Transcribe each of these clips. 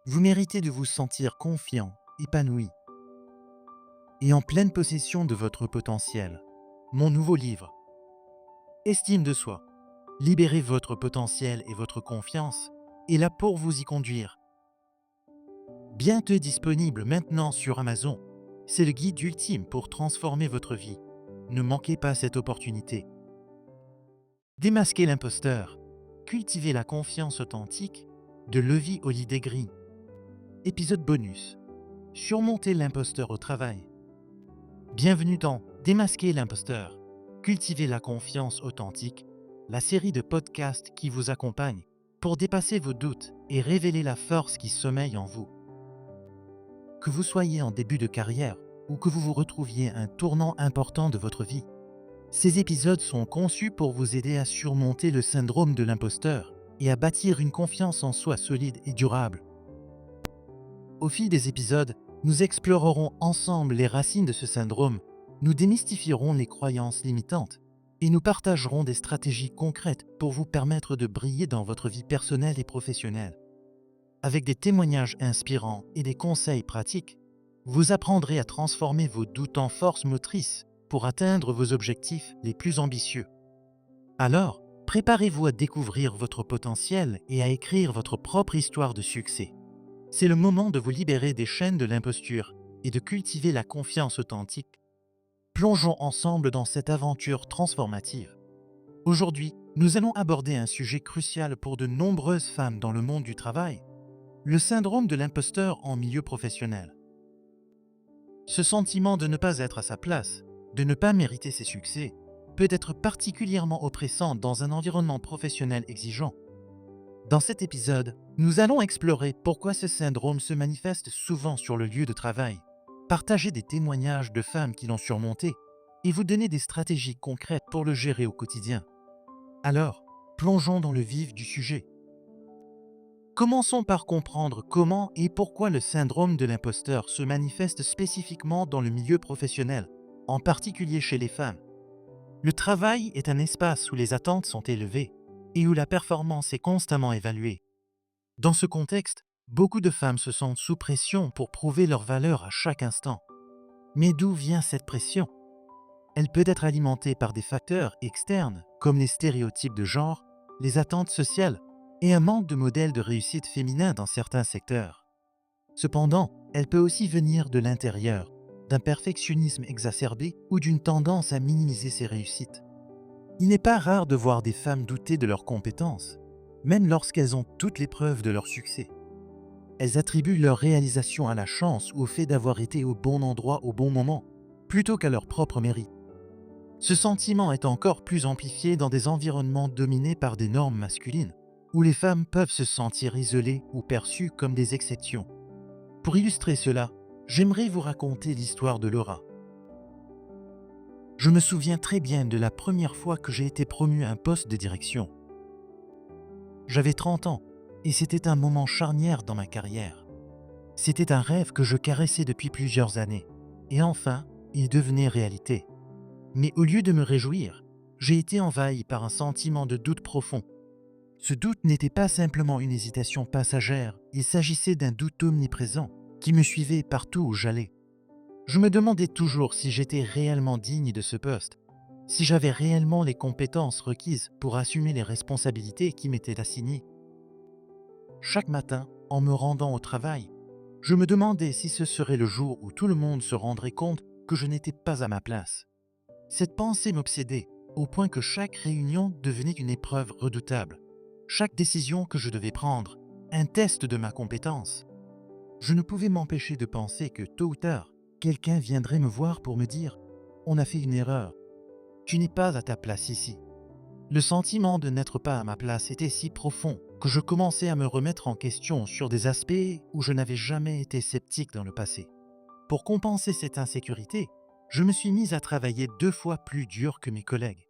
Vous méritez de vous sentir confiant, épanoui et en pleine possession de votre potentiel. Mon nouveau livre, Estime de soi. Libérez votre potentiel et votre confiance est là pour vous y conduire. Bientôt disponible maintenant sur Amazon. C'est le guide ultime pour transformer votre vie. Ne manquez pas cette opportunité. Démasquer l'imposteur. Cultiver la confiance authentique de Levi Olidegri. Épisode bonus. Surmonter l'imposteur au travail. Bienvenue dans Démasquer l'imposteur. Cultiver la confiance authentique, la série de podcasts qui vous accompagne pour dépasser vos doutes et révéler la force qui sommeille en vous. Que vous soyez en début de carrière ou que vous vous retrouviez à un tournant important de votre vie, ces épisodes sont conçus pour vous aider à surmonter le syndrome de l'imposteur et à bâtir une confiance en soi solide et durable. Au fil des épisodes, nous explorerons ensemble les racines de ce syndrome, nous démystifierons les croyances limitantes et nous partagerons des stratégies concrètes pour vous permettre de briller dans votre vie personnelle et professionnelle. Avec des témoignages inspirants et des conseils pratiques, vous apprendrez à transformer vos doutes en force motrice pour atteindre vos objectifs les plus ambitieux. Alors, préparez-vous à découvrir votre potentiel et à écrire votre propre histoire de succès. C'est le moment de vous libérer des chaînes de l'imposture et de cultiver la confiance authentique. Plongeons ensemble dans cette aventure transformative. Aujourd'hui, nous allons aborder un sujet crucial pour de nombreuses femmes dans le monde du travail, le syndrome de l'imposteur en milieu professionnel. Ce sentiment de ne pas être à sa place, de ne pas mériter ses succès, peut être particulièrement oppressant dans un environnement professionnel exigeant. Dans cet épisode, nous allons explorer pourquoi ce syndrome se manifeste souvent sur le lieu de travail, partager des témoignages de femmes qui l'ont surmonté et vous donner des stratégies concrètes pour le gérer au quotidien. Alors, plongeons dans le vif du sujet. Commençons par comprendre comment et pourquoi le syndrome de l'imposteur se manifeste spécifiquement dans le milieu professionnel, en particulier chez les femmes. Le travail est un espace où les attentes sont élevées et où la performance est constamment évaluée. Dans ce contexte, beaucoup de femmes se sentent sous pression pour prouver leur valeur à chaque instant. Mais d'où vient cette pression? Elle peut être alimentée par des facteurs externes comme les stéréotypes de genre, les attentes sociales et un manque de modèles de réussite féminin dans certains secteurs. Cependant, elle peut aussi venir de l'intérieur, d'un perfectionnisme exacerbé ou d'une tendance à minimiser ses réussites. Il n'est pas rare de voir des femmes douter de leurs compétences, même lorsqu'elles ont toutes les preuves de leur succès. Elles attribuent leur réalisation à la chance ou au fait d'avoir été au bon endroit au bon moment, plutôt qu'à leur propre mérite. Ce sentiment est encore plus amplifié dans des environnements dominés par des normes masculines, où les femmes peuvent se sentir isolées ou perçues comme des exceptions. Pour illustrer cela, j'aimerais vous raconter l'histoire de Laura. Je me souviens très bien de la première fois que j'ai été promu à un poste de direction. J'avais 30 ans et c'était un moment charnière dans ma carrière. C'était un rêve que je caressais depuis plusieurs années et enfin, il devenait réalité. Mais au lieu de me réjouir, j'ai été envahi par un sentiment de doute profond. Ce doute n'était pas simplement une hésitation passagère, il s'agissait d'un doute omniprésent qui me suivait partout où j'allais. Je me demandais toujours si j'étais réellement digne de ce poste, si j'avais réellement les compétences requises pour assumer les responsabilités qui m'étaient assignées. Chaque matin, en me rendant au travail, je me demandais si ce serait le jour où tout le monde se rendrait compte que je n'étais pas à ma place. Cette pensée m'obsédait, au point que chaque réunion devenait une épreuve redoutable. Chaque décision que je devais prendre, un test de ma compétence. Je ne pouvais m'empêcher de penser que tôt ou tard, quelqu'un viendrait me voir pour me dire « On a fait une erreur. Tu n'es pas à ta place ici. » Le sentiment de n'être pas à ma place était si profond que je commençais à me remettre en question sur des aspects où je n'avais jamais été sceptique dans le passé. Pour compenser cette insécurité, je me suis mise à travailler 2 fois plus dur que mes collègues.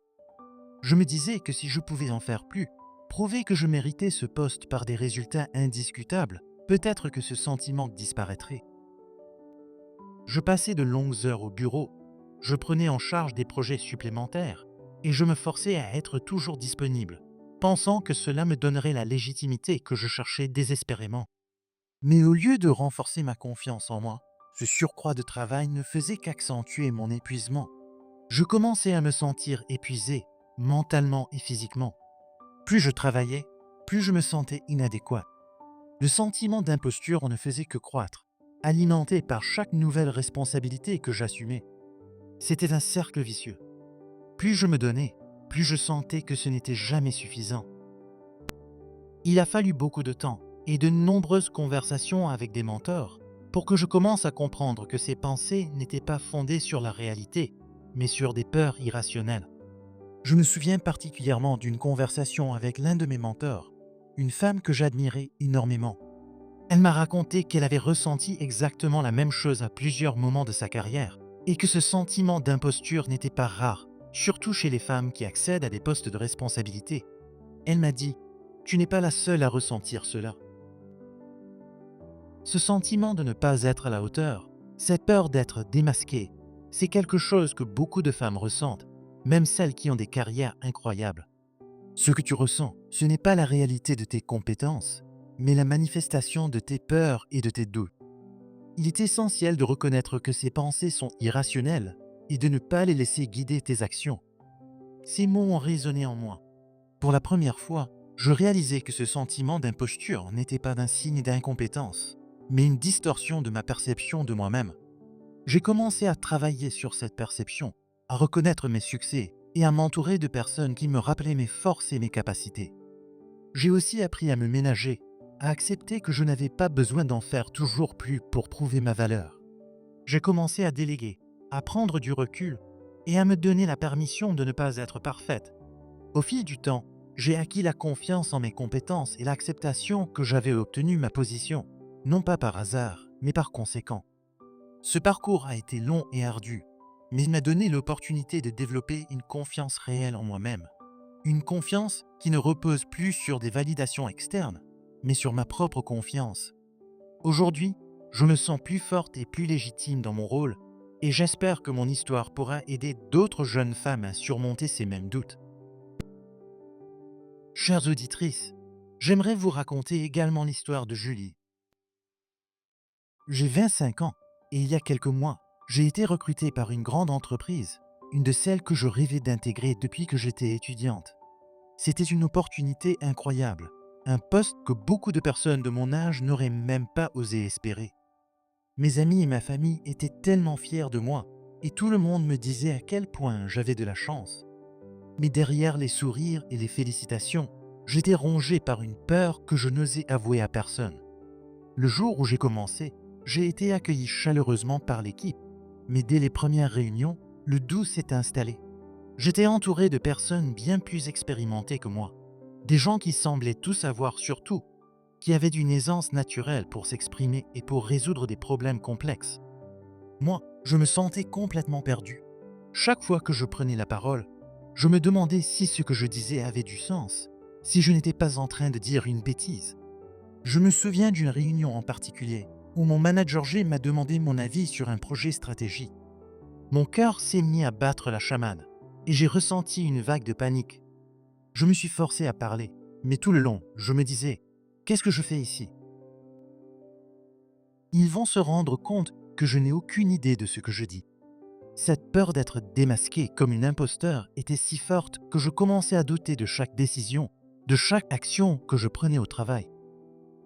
Je me disais que si je pouvais en faire plus, prouver que je méritais ce poste par des résultats indiscutables, peut-être que ce sentiment disparaîtrait. Je passais de longues heures au bureau, je prenais en charge des projets supplémentaires et je me forçais à être toujours disponible, pensant que cela me donnerait la légitimité que je cherchais désespérément. Mais au lieu de renforcer ma confiance en moi, ce surcroît de travail ne faisait qu'accentuer mon épuisement. Je commençais à me sentir épuisé, mentalement et physiquement. Plus je travaillais, plus je me sentais inadéquat. Le sentiment d'imposture ne faisait que croître, alimenté par chaque nouvelle responsabilité que j'assumais. C'était un cercle vicieux. Plus je me donnais, plus je sentais que ce n'était jamais suffisant. Il a fallu beaucoup de temps et de nombreuses conversations avec des mentors pour que je commence à comprendre que ces pensées n'étaient pas fondées sur la réalité, mais sur des peurs irrationnelles. Je me souviens particulièrement d'une conversation avec l'un de mes mentors, une femme que j'admirais énormément. Elle m'a raconté qu'elle avait ressenti exactement la même chose à plusieurs moments de sa carrière et que ce sentiment d'imposture n'était pas rare, surtout chez les femmes qui accèdent à des postes de responsabilité. Elle m'a dit: tu n'es pas la seule à ressentir cela. Ce sentiment de ne pas être à la hauteur, cette peur d'être démasquée, c'est quelque chose que beaucoup de femmes ressentent, même celles qui ont des carrières incroyables. Ce que tu ressens, ce n'est pas la réalité de tes compétences, mais la manifestation de tes peurs et de tes doutes. Il est essentiel de reconnaître que ces pensées sont irrationnelles et de ne pas les laisser guider tes actions. Ces mots ont résonné en moi. Pour la première fois, je réalisais que ce sentiment d'imposture n'était pas un signe d'incompétence, mais une distorsion de ma perception de moi-même. J'ai commencé à travailler sur cette perception, à reconnaître mes succès et à m'entourer de personnes qui me rappelaient mes forces et mes capacités. J'ai aussi appris à me ménager, à accepter que je n'avais pas besoin d'en faire toujours plus pour prouver ma valeur. J'ai commencé à déléguer, à prendre du recul et à me donner la permission de ne pas être parfaite. Au fil du temps, j'ai acquis la confiance en mes compétences et l'acceptation que j'avais obtenu ma position, non pas par hasard, mais par conséquent. Ce parcours a été long et ardu, mais il m'a donné l'opportunité de développer une confiance réelle en moi-même. Une confiance qui ne repose plus sur des validations externes, mais sur ma propre confiance. Aujourd'hui, je me sens plus forte et plus légitime dans mon rôle, et j'espère que mon histoire pourra aider d'autres jeunes femmes à surmonter ces mêmes doutes. Chères auditrices, j'aimerais vous raconter également l'histoire de Julie. J'ai 25 ans et il y a quelques mois, j'ai été recrutée par une grande entreprise, une de celles que je rêvais d'intégrer depuis que j'étais étudiante. C'était une opportunité incroyable, un poste que beaucoup de personnes de mon âge n'auraient même pas osé espérer. Mes amis et ma famille étaient tellement fiers de moi et tout le monde me disait à quel point j'avais de la chance. Mais derrière les sourires et les félicitations, j'étais rongé par une peur que je n'osais avouer à personne. Le jour où j'ai commencé, j'ai été accueilli chaleureusement par l'équipe, mais dès les premières réunions, le doute s'est installé. J'étais entouré de personnes bien plus expérimentées que moi, des gens qui semblaient tout savoir sur tout, qui avaient une aisance naturelle pour s'exprimer et pour résoudre des problèmes complexes. Moi, je me sentais complètement perdu. Chaque fois que je prenais la parole, je me demandais si ce que je disais avait du sens, si je n'étais pas en train de dire une bêtise. Je me souviens d'une réunion en particulier où mon manager G m'a demandé mon avis sur un projet stratégique. Mon cœur s'est mis à battre la chamade et j'ai ressenti une vague de panique. Je me suis forcé à parler, mais tout le long, je me disais: qu'est-ce que je fais ici? Ils vont se rendre compte que je n'ai aucune idée de ce que je dis. Cette peur d'être démasqué comme une imposteur était si forte que je commençais à douter de chaque décision, de chaque action que je prenais au travail.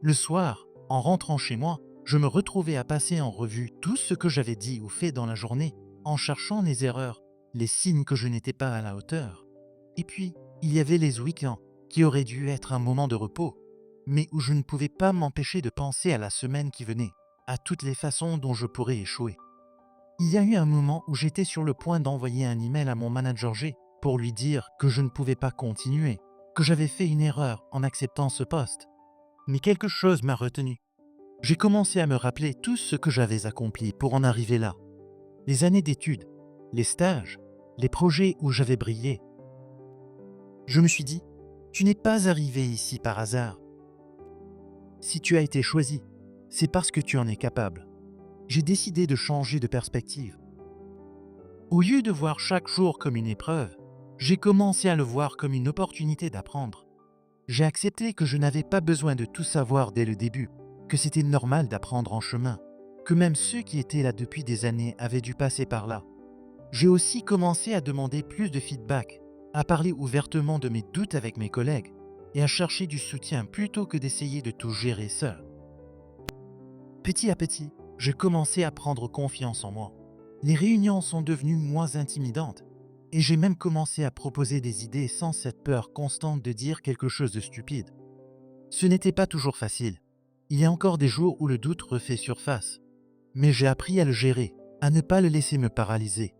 Le soir, en rentrant chez moi, je me retrouvais à passer en revue tout ce que j'avais dit ou fait dans la journée, en cherchant les erreurs, les signes que je n'étais pas à la hauteur. Et puis, il y avait les week-ends, qui auraient dû être un moment de repos, mais où je ne pouvais pas m'empêcher de penser à la semaine qui venait, à toutes les façons dont je pourrais échouer. Il y a eu un moment où j'étais sur le point d'envoyer un email à mon manager G pour lui dire que je ne pouvais pas continuer, que j'avais fait une erreur en acceptant ce poste. Mais quelque chose m'a retenu. J'ai commencé à me rappeler tout ce que j'avais accompli pour en arriver là. Les années d'études, les stages, les projets où j'avais brillé. Je me suis dit: tu n'es pas arrivé ici par hasard. Si tu as été choisi, c'est parce que tu en es capable. J'ai décidé de changer de perspective. Au lieu de voir chaque jour comme une épreuve, j'ai commencé à le voir comme une opportunité d'apprendre. J'ai accepté que je n'avais pas besoin de tout savoir dès le début, que c'était normal d'apprendre en chemin, que même ceux qui étaient là depuis des années avaient dû passer par là. J'ai aussi commencé à demander plus de feedback, à parler ouvertement de mes doutes avec mes collègues et à chercher du soutien plutôt que d'essayer de tout gérer seul. Petit à petit, j'ai commencé à prendre confiance en moi. Les réunions sont devenues moins intimidantes et j'ai même commencé à proposer des idées sans cette peur constante de dire quelque chose de stupide. Ce n'était pas toujours facile. Il y a encore des jours où le doute refait surface, mais j'ai appris à le gérer, à ne pas le laisser me paralyser.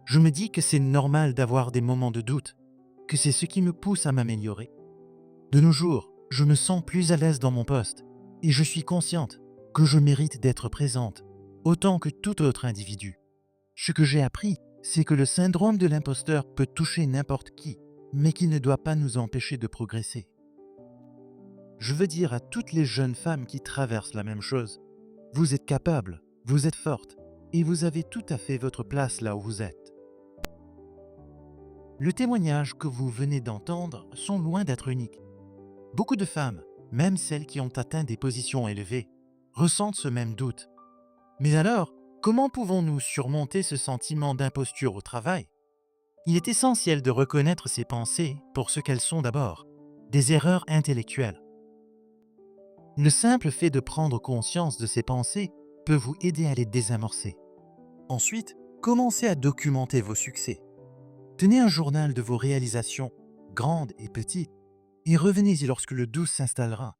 Je me dis que c'est normal d'avoir des moments de doute, que c'est ce qui me pousse à m'améliorer. De nos jours, je me sens plus à l'aise dans mon poste et je suis consciente que je mérite d'être présente autant que tout autre individu. Ce que j'ai appris, c'est que le syndrome de l'imposteur peut toucher n'importe qui, mais qu'il ne doit pas nous empêcher de progresser. Je veux dire à toutes les jeunes femmes qui traversent la même chose, vous êtes capables, vous êtes fortes et vous avez tout à fait votre place là où vous êtes. Le témoignage que vous venez d'entendre sont loin d'être uniques. Beaucoup de femmes, même celles qui ont atteint des positions élevées, ressentent ce même doute. Mais alors, comment pouvons-nous surmonter ce sentiment d'imposture au travail? Il est essentiel de reconnaître ces pensées pour ce qu'elles sont d'abord, des erreurs intellectuelles. Le simple fait de prendre conscience de ces pensées peut vous aider à les désamorcer. Ensuite, commencez à documenter vos succès. Tenez un journal de vos réalisations, grandes et petites, et revenez-y lorsque le doute s'installera.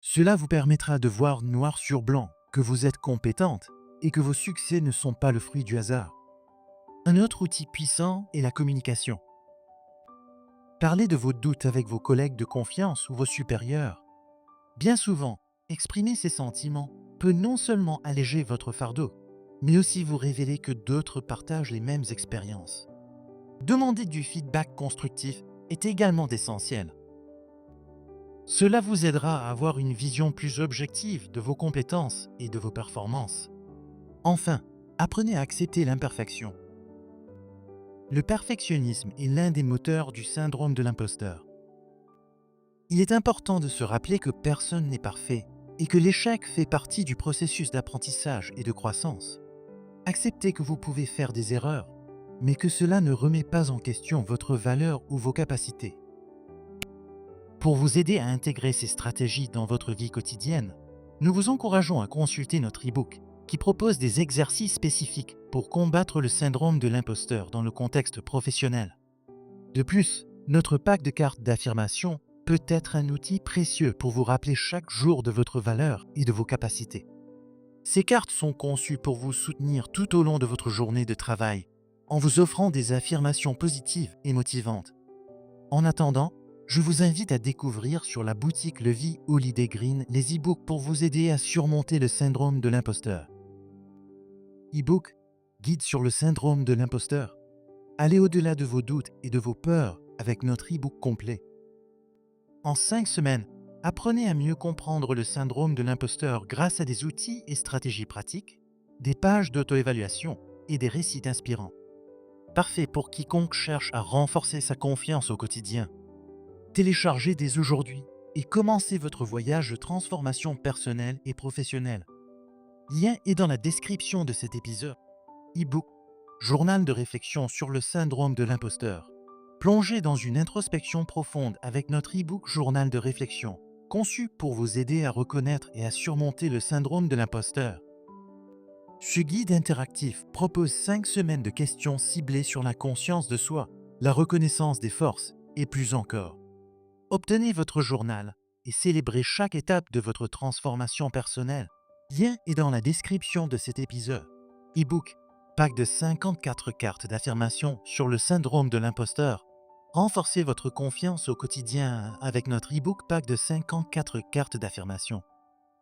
Cela vous permettra de voir noir sur blanc que vous êtes compétente et que vos succès ne sont pas le fruit du hasard. Un autre outil puissant est la communication. Parlez de vos doutes avec vos collègues de confiance ou vos supérieurs. Bien souvent, exprimer ces sentiments peut non seulement alléger votre fardeau, mais aussi vous révéler que d'autres partagent les mêmes expériences. Demander du feedback constructif est également essentiel. Cela vous aidera à avoir une vision plus objective de vos compétences et de vos performances. Enfin, apprenez à accepter l'imperfection. Le perfectionnisme est l'un des moteurs du syndrome de l'imposteur. Il est important de se rappeler que personne n'est parfait et que l'échec fait partie du processus d'apprentissage et de croissance. Acceptez que vous pouvez faire des erreurs, mais que cela ne remet pas en question votre valeur ou vos capacités. Pour vous aider à intégrer ces stratégies dans votre vie quotidienne, nous vous encourageons à consulter notre e-book qui propose des exercices spécifiques pour combattre le syndrome de l'imposteur dans le contexte professionnel. De plus, notre pack de cartes d'affirmation peut être un outil précieux pour vous rappeler chaque jour de votre valeur et de vos capacités. Ces cartes sont conçues pour vous soutenir tout au long de votre journée de travail, en vous offrant des affirmations positives et motivantes. En attendant, je vous invite à découvrir sur la boutique Levi Holiday Green les e-books pour vous aider à surmonter le syndrome de l'imposteur. E-book, guide sur le syndrome de l'imposteur. Allez au-delà de vos doutes et de vos peurs avec notre e-book complet. En 5 semaines, apprenez à mieux comprendre le syndrome de l'imposteur grâce à des outils et stratégies pratiques, des pages d'auto-évaluation et des récits inspirants. Parfait pour quiconque cherche à renforcer sa confiance au quotidien. Téléchargez dès aujourd'hui et commencez votre voyage de transformation personnelle et professionnelle. Lien est dans la description de cet épisode. E-book, journal de réflexion sur le syndrome de l'imposteur. Plongez dans une introspection profonde avec notre e-book journal de réflexion, conçu pour vous aider à reconnaître et à surmonter le syndrome de l'imposteur. Ce guide interactif propose 5 semaines de questions ciblées sur la conscience de soi, la reconnaissance des forces et plus encore. Obtenez votre journal et célébrez chaque étape de votre transformation personnelle. Lien est dans la description de cet épisode. E-book, pack de 54 cartes d'affirmation sur le syndrome de l'imposteur. Renforcez votre confiance au quotidien avec notre e-book pack de 54 cartes d'affirmation.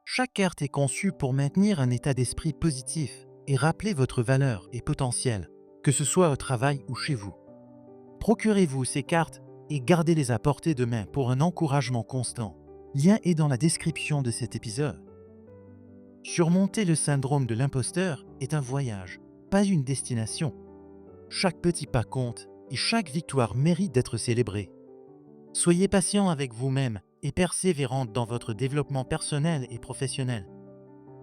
Chaque carte est conçue pour maintenir un état d'esprit positif et rappeler votre valeur et potentiel, que ce soit au travail ou chez vous. Procurez-vous ces cartes et gardez-les à portée de main pour un encouragement constant. Lien est dans la description de cet épisode. Surmonter le syndrome de l'imposteur est un voyage, pas une destination. Chaque petit pas compte et chaque victoire mérite d'être célébrée. Soyez patient avec vous-même et persévérante dans votre développement personnel et professionnel.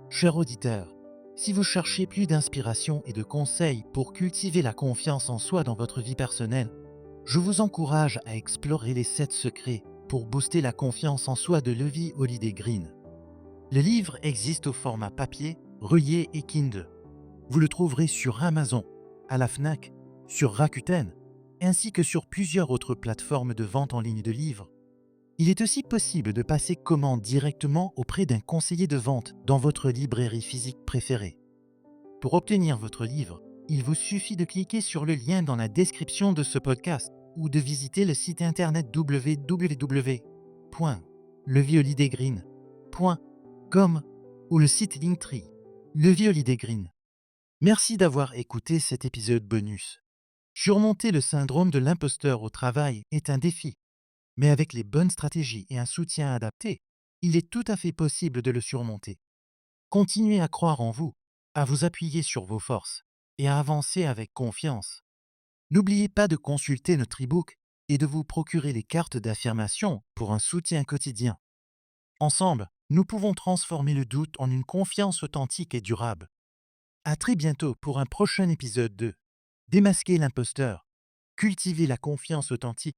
Cher auditeur, si vous cherchez plus d'inspiration et de conseils pour cultiver la confiance en soi dans votre vie personnelle, je vous encourage à explorer les 7 secrets pour booster la confiance en soi de Levi Holiday Green. Le livre existe au format papier, relié et Kindle. Vous le trouverez sur Amazon, à la Fnac, sur Rakuten, ainsi que sur plusieurs autres plateformes de vente en ligne de livres. Il est aussi possible de passer commande directement auprès d'un conseiller de vente dans votre librairie physique préférée. Pour obtenir votre livre, il vous suffit de cliquer sur le lien dans la description de ce podcast ou de visiter le site internet www.leviolidaygreen.com ou le site Linktree, Levi Holiday Green. Merci d'avoir écouté cet épisode bonus. Surmonter le syndrome de l'imposteur au travail est un défi, mais avec les bonnes stratégies et un soutien adapté, il est tout à fait possible de le surmonter. Continuez à croire en vous, à vous appuyer sur vos forces et à avancer avec confiance. N'oubliez pas de consulter notre e-book et de vous procurer les cartes d'affirmation pour un soutien quotidien. Ensemble, nous pouvons transformer le doute en une confiance authentique et durable. À très bientôt pour un prochain épisode de Démasquer l'imposteur, cultiver la confiance authentique.